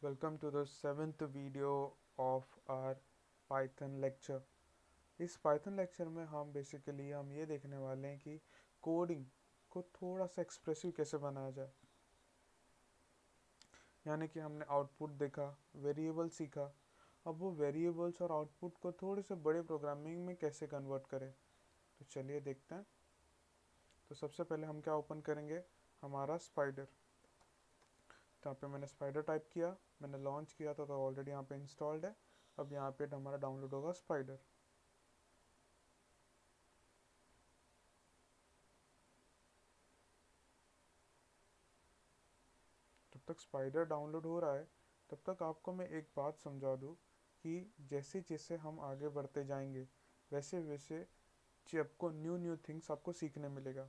Welcome to the 7th video of our Python lecture. इस Python lecture में हम ये देखने वाले हैं कि कोडिंग को थोड़ा सा एक्सप्रेसिव कैसे बनाया जाए। यानी कि हमने आउटपुट देखा, वेरिएबल सीखा। अब वो वेरिएबल्स और आउटपुट को थोड़े से बड़े प्रोग्रामिंग में कैसे कन्वर्ट करें, तो चलिए देखते हैं। तो सबसे पहले हम क्या ओपन करेंगे, हमारा स्पाइडर। तो यहाँ पे मैंने स्पाइडर टाइप किया, मैंने लॉन्च किया था तो ऑलरेडी यहाँ पे इंस्टॉल्ड है। अब यहाँ पे हमारा डाउनलोड होगा स्पाइडर। जब तक स्पाइडर डाउनलोड हो रहा है तब तक आपको मैं एक बात समझा दूँ कि जैसे जैसे हम आगे बढ़ते जाएंगे वैसे वैसे आपको न्यू न्यू थिंग्स आपको सीखने मिलेगा।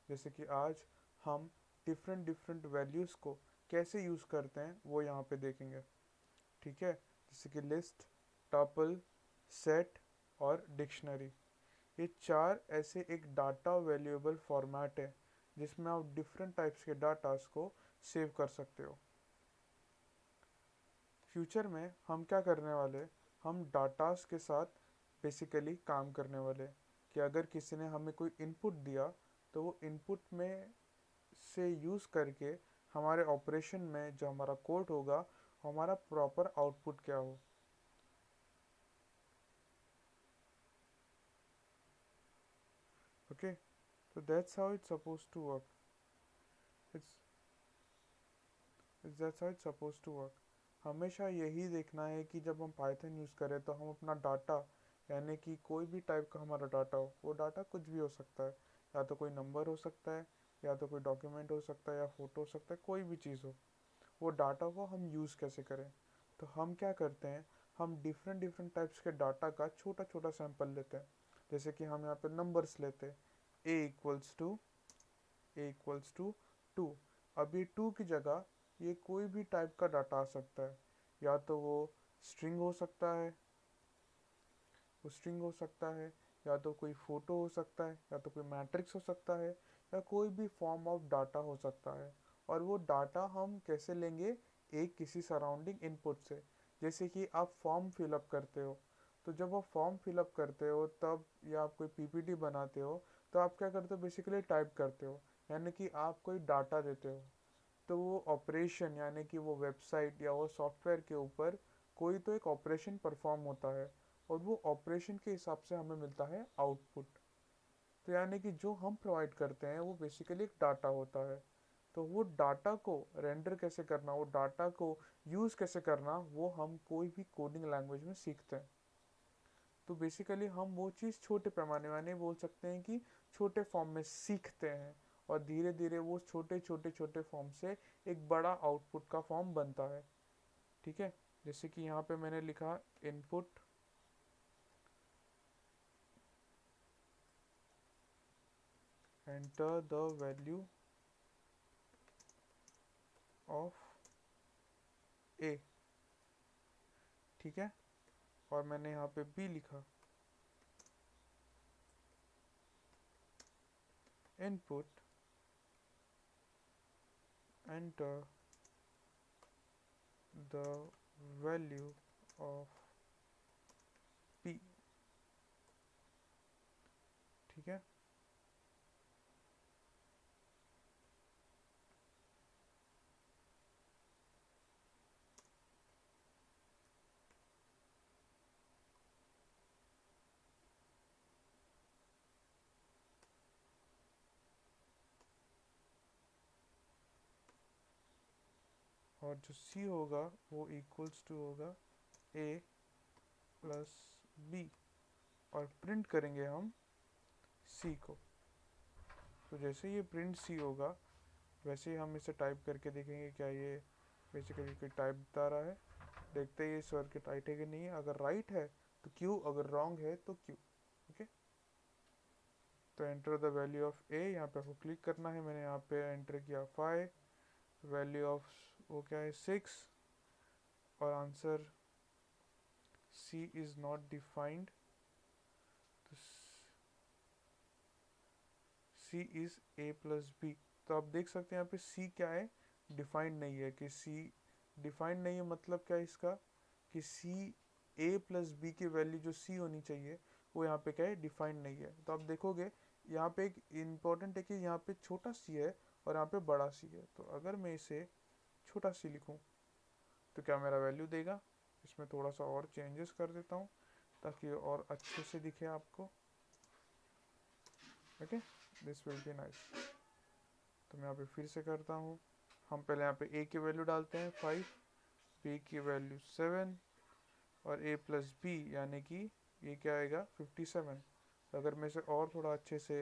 जैसे कि आज हम डिफरेंट डिफरेंट वैल्यूज़ को कैसे यूज़ करते हैं वो यहाँ पे देखेंगे। ठीक है, जैसे कि लिस्ट, टपल, सेट और डिक्शनरी। ये चार ऐसे एक डाटा वैल्यूएबल फॉर्मेट है जिसमें आप डिफरेंट टाइप्स के डाटास को सेव कर सकते हो। फ्यूचर में हम क्या करने वाले, हम डाटास के साथ बेसिकली काम करने वाले कि अगर किसी ने हमें कोई इनपुट दिया तो वो इनपुट में से यूज़ करके हमारे ऑपरेशन में जो हमारा कोड होगा हमारा प्रॉपर आउटपुट क्या हो। ओके, तो that's how it's supposed to work. It's that's how it's supposed to work. हमेशा यही देखना है कि जब हम पाइथन यूज़ करें तो हम अपना डाटा, यानी कि कोई भी टाइप का हमारा डाटा हो, वो डाटा कुछ भी हो सकता है। या तो कोई नंबर हो सकता है, या तो कोई डॉक्यूमेंट हो सकता है, या फोटो हो सकता है, कोई भी चीज़ हो। वो डाटा को हम यूज़ कैसे करें, तो हम क्या करते हैं, हम डिफरेंट डिफरेंट टाइप्स के डाटा का छोटा छोटा सैंपल लेते हैं। जैसे कि हम यहाँ पे नंबर्स लेते हैं, ए इक्वल्स टू 2। अब ये 2 की जगह ये कोई भी टाइप का डाटा आ सकता है। या तो वो स्ट्रिंग हो सकता है, या तो कोई फोटो हो सकता है, या तो कोई मैट्रिक्स हो सकता है, या कोई भी फॉर्म ऑफ डाटा हो सकता है। और वो डाटा हम कैसे लेंगे, एक किसी सराउंडिंग इनपुट से। जैसे कि आप फॉर्म फिलअप करते हो, तो जब आप फॉर्म फिलअप करते हो तब, या आप कोई पीपीटी बनाते हो, तो आप क्या करते हो, बेसिकली टाइप करते हो। यानी कि आप कोई डाटा देते हो, तो वो ऑपरेशन, यानी कि वो वेबसाइट या वो सॉफ्टवेयर के ऊपर कोई तो एक ऑपरेशन परफॉर्म होता है, और वो ऑपरेशन के हिसाब से हमें मिलता है आउटपुट। तो यानी कि जो हम प्रोवाइड करते हैं वो बेसिकली एक डाटा होता है। तो वो डाटा को रेंडर कैसे करना, वो डाटा को यूज़ कैसे करना, वो हम कोई भी कोडिंग लैंग्वेज में सीखते हैं। तो बेसिकली हम वो चीज़ छोटे पैमाने, यानी बोल सकते हैं कि छोटे फॉर्म में सीखते हैं, और धीरे धीरे वो छोटे छोटे छोटे फॉर्म से एक बड़ा आउटपुट का फॉर्म बनता है। ठीक है, जैसे कि यहाँ पे मैंने लिखा input enter the value of A. ठीक है, और मैंने यहाँ पे बी लिखा input enter the value of P. ठीक है, और जो सी होगा वो इक्वल्स टू होगा ए प्लस बी, और प्रिंट करेंगे हम सी को। तो जैसे ये प्रिंट सी होगा वैसे ही हम इसे टाइप करके देखेंगे क्या ये बेसिकली कोई टाइप बता रहा है। देखते हैं ये स्वर के राइट है कि नहीं है। अगर राइट है तो क्यू, अगर रॉन्ग है तो क्यू। ओके, तो एंटर द वैल्यू ऑफ ए, यहाँ पे आपको क्लिक करना है। मैंने यहाँ पे एंटर किया 5, वैल्यू ऑफ वो क्या है 6, और answer c is not defined. तो c is a plus b. तो आप देख सकते हैं यहाँ पे सी क्या है, डिफाइंड नहीं है कि सी डिफाइंड नहीं है मतलब क्या है इसका, कि सी ए प्लस बी की वैल्यू जो सी होनी चाहिए वो यहाँ पे क्या है, डिफाइंड नहीं है। तो आप देखोगे यहाँ पे एक इम्पॉर्टेंट है कि यहाँ पे छोटा सी है और यहाँ पे बड़ा सी है। तो अगर मैं इसे छोटा सी लिखूँ तो क्या मेरा वैल्यू देगा। इसमें थोड़ा सा और चेंजेस कर देता हूँ ताकि और अच्छे से दिखे आपको। Okay, this will be nice. तो मैं यहाँ पे फिर से करता हूँ। हम पहले यहाँ पे ए की वैल्यू डालते हैं 5, बी की वैल्यू 7 और ए प्लस बी यानी कि ये क्या आएगा 57। अगर मैं इसे और थोड़ा अच्छे से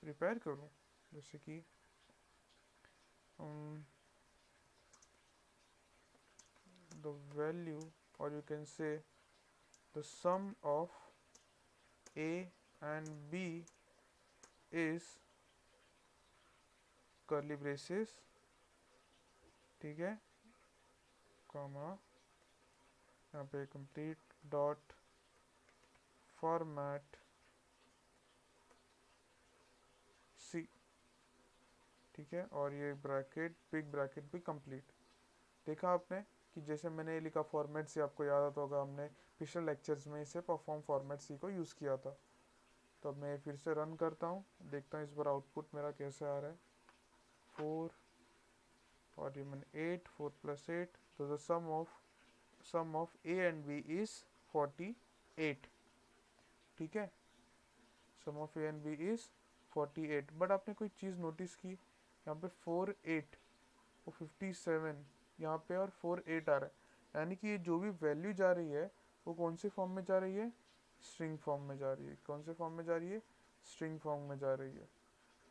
प्रिपेयर करूँ, जैसे कि the value, or you can say the sum of a and b is curly braces, ठीक है, कॉमा यहाँ पे complete डॉट फॉर्मेट सी, ठीक है, और ये ब्रैकेट बिग ब्रैकेट भी कंप्लीट। देखा आपने कि जैसे मैंने लिखा फॉर्मेट सी, आपको याद आता होगा हमने पिछले लेक्चर्स में इसे परफॉर्म फॉर्मेट सी को यूज़ किया था। तो अब मैं फिर से रन करता हूँ, देखता हूँ इस बार आउटपुट मेरा कैसे आ रहा है। 4 और ये मैंने 8, 4 + 8, तो the sum of A and B is 48, ठीक है, sum of A and B is 48। But आपने कोई चीज़ नोटिस की, यहाँ पे 4 8 वो 57 यहाँ पे और 4 8 आ रहा है, यानी कि ये जो भी वैल्यू जा रही है वो कौन से फॉर्म में जा रही है, स्ट्रिंग फॉर्म में जा रही है। कौन से फॉर्म में जा रही है, स्ट्रिंग फॉर्म में जा रही है।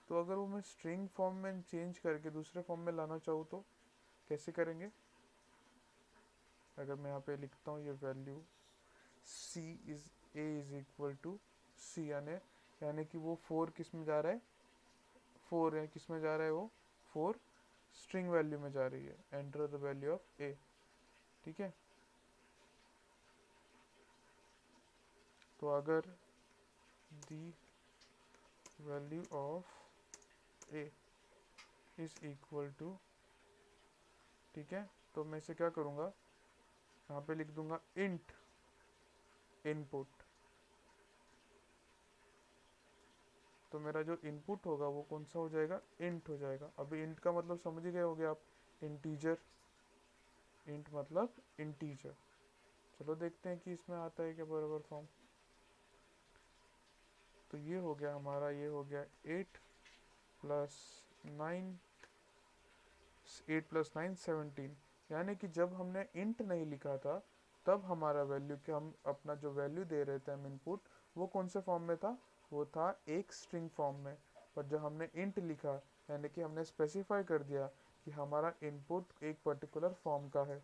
तो अगर वो मैं स्ट्रिंग फॉर्म में चेंज करके दूसरे फॉर्म में लाना चाहूँ तो कैसे करेंगे। अगर मैं यहाँ पे लिखता हूँ ये value c is a is equal to c, यानी कि वो 4 किस में जा रहा है, 4 है, किस में जा रहा है वो 4 स्ट्रिंग वैल्यू में जा रही है। Enter the value of a, ठीक है। तो अगर the value of a is equal to, ठीक है, तो मैं इसे क्या करूँगा, यहाँ पे लिख दूंगा इंट इनपुट। तो मेरा जो इनपुट होगा वो कौन सा हो जाएगा, इंट हो जाएगा। अभी इंट का मतलब समझ ही गए होगे आप, इंटीजर। इंट मतलब इंटीजर। चलो देखते हैं कि इसमें आता है क्या बराबर फॉर्म। तो ये हो गया हमारा, ये हो गया 8 + 9, 8 + 9 17। यानी कि जब हमने इंट नहीं लिखा था तब हमारा वैल्यू, कि हम अपना जो वैल्यू दे रहे थे हम इनपुट, वो कौन से फॉर्म में था, वो था एक स्ट्रिंग फॉर्म में। पर जब हमने इंट लिखा, यानी कि हमने स्पेसिफाई कर दिया कि हमारा इनपुट एक पर्टिकुलर फॉर्म का है,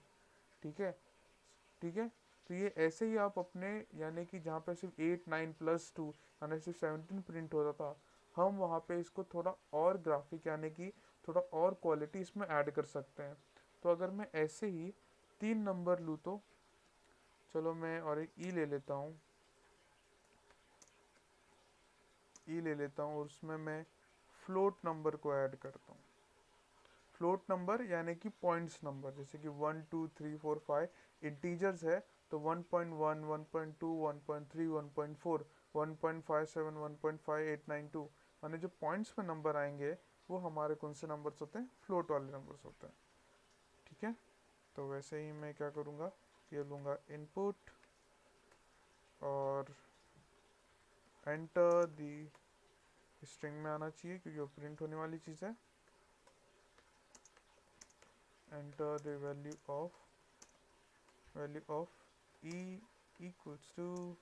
ठीक है, ठीक है। तो ये ऐसे ही आप अपने, यानी कि जहाँ पे सिर्फ 8 9 + 2 यानी सिर्फ 17 प्रिंट होता था, हम वहाँ पे इसको थोड़ा और ग्राफिक यानी कि थोड़ा और क्वालिटी इसमें ऐड कर सकते हैं। तो अगर मैं ऐसे ही 3 नंबर लूँ तो चलो मैं और एक ई ले लेता हूँ, ई ले लेता हूँ और उसमें मैं फ्लोट नंबर को ऐड करता हूँ। फ्लोट नंबर यानी कि पॉइंट्स नंबर, जैसे कि 1 2 3 4 5 इंटीजर्स है, तो 1.1 1.2 1.3 1.4 1.57 1.5892, माने जो पॉइंट्स में नंबर आएंगे वो हमारे कौन से नंबर्स होते हैं, फ्लोट वाले नंबर्स होते हैं, ठीक है। तो वैसे ही मैं क्या करूँगा, ये लूँगा इनपुट और एंटर दी, स्ट्रिंग में आना चाहिए क्योंकि वो प्रिंट होने वाली चीज़ है। Enter the value of e equals to,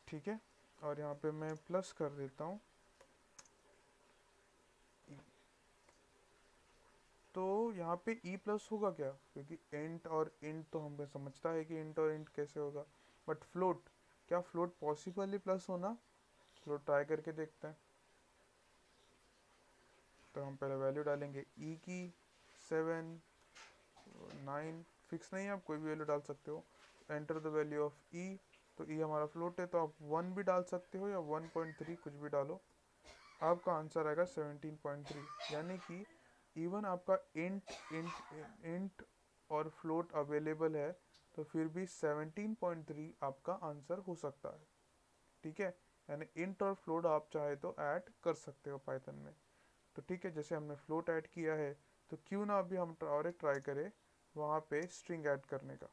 ठीक है, और यहाँ पे मैं प्लस कर देता हूँ e। तो यहाँ पे e प्लस होगा क्या, क्योंकि इंट और इंट तो हमें समझता है कि इंट और इंट कैसे होगा, बट फ्लोट, क्या फ्लोट पॉसिबल है प्लस होना, चलो ट्राई करके देखते हैं। तो हम पहले वैल्यू डालेंगे e की 7 9, फिक्स नहीं है, आप कोई भी वैल्यू डाल सकते हो। Enter the value of e, तो e हमारा फ्लोट है तो आप 1 भी डाल सकते हो या 1.3 कुछ भी डालो, आपका आंसर आएगा 17.3। यानी कि इवन आपका इंट और फ्लोट अवेलेबल है तो फिर भी 17.3 आपका आंसर हो सकता है। ठीक है, यानी इंट और फ्लोट आप चाहे तो ऐड कर सकते हो पाइथन में। तो ठीक है, जैसे हमने फ्लोट ऐड किया है तो क्यों ना अभी हम और एक ट्राई करें वहाँ पे स्ट्रिंग ऐड करने का।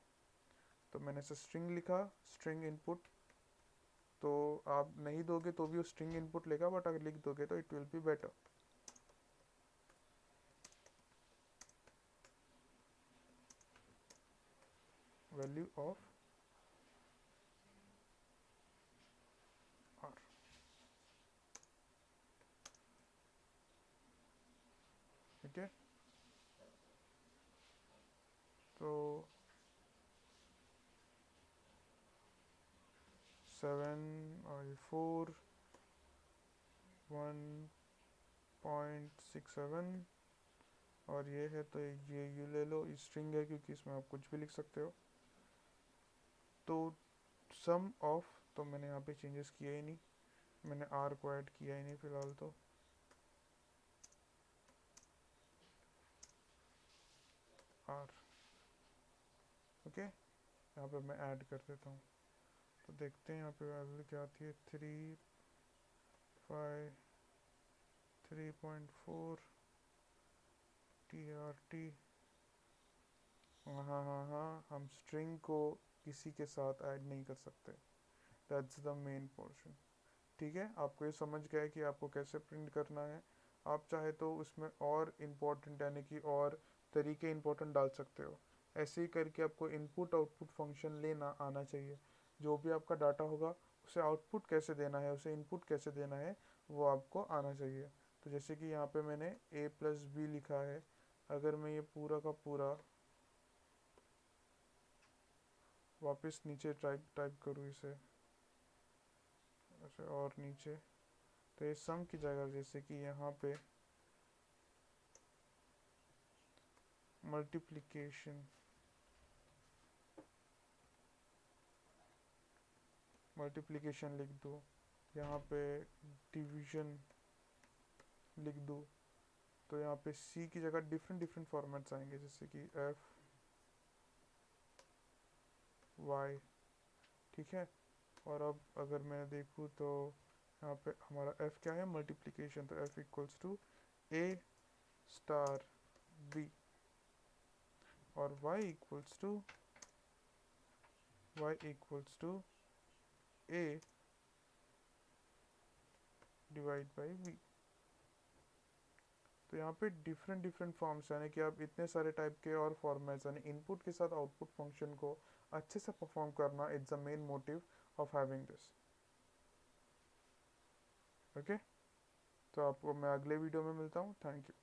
तो मैंने से स्ट्रिंग लिखा, स्ट्रिंग इनपुट। तो आप नहीं दोगे तो भी वो स्ट्रिंग इनपुट लेगा, बट अगर लिख दोगे तो it will be better. Value of r. ठीक है, तो 7 और 4 1.67 और ये है तो ये यू ले लो, स्ट्रिंग है क्योंकि इसमें आप कुछ भी लिख सकते हो। तो सम ऑफ, तो मैंने यहाँ पे चेंजेस किए ही नहीं, मैंने आर को ऐड किया ही नहीं फिलहाल। तो आर, ओके, यहाँ पे मैं ऐड कर देता हूँ। तो देखते हैं यहाँ पे वैल्यू क्या आती है। 3.4 TRT। हाँ हाँ हाँ हाँ, हम स्ट्रिंग को किसी के साथ ऐड नहीं कर सकते, दैट्स द मेन पोर्शन। ठीक है, आपको ये समझ गया है कि आपको कैसे प्रिंट करना है। आप चाहे तो उसमें और इम्पोर्टेंट यानी कि और तरीके इम्पोर्टेंट डाल सकते हो। ऐसे ही करके आपको इनपुट आउटपुट फंक्शन लेना आना चाहिए। जो भी आपका डाटा होगा उसे आउटपुट कैसे देना है, उसे इनपुट कैसे देना है, वो आपको आना चाहिए। तो जैसे कि यहाँ पे मैंने a+b लिखा है, अगर मैं ये पूरा का पूरा वापस नीचे टाइप टाइप करूँ इसे ऐसे और नीचे, तो ये सम की जगह जैसे कि यहाँ पे मल्टीप्लिकेशन मल्टीप्लिकेशन लिख दूँ, यहाँ पे डिवीजन लिख दूँ, तो यहाँ पे सी की जगह डिफरेंट डिफरेंट फॉर्मेट्स आएंगे जैसे कि एफ वाई। ठीक है, और अब अगर मैं देखूँ तो यहाँ पे हमारा एफ क्या है, मल्टीप्लिकेशन, तो f equals to a star b, और y equals to a divide by b. तो यहाँ पे डिफरेंट डिफरेंट फॉर्म्स यानी कि आप इतने सारे टाइप के और फॉर्मेट्स यानी इनपुट के साथ आउटपुट फंक्शन को अच्छे से परफॉर्म करना, it's the main motive of having this. Okay, तो आपको मैं अगले वीडियो में मिलता हूँ। Thank you.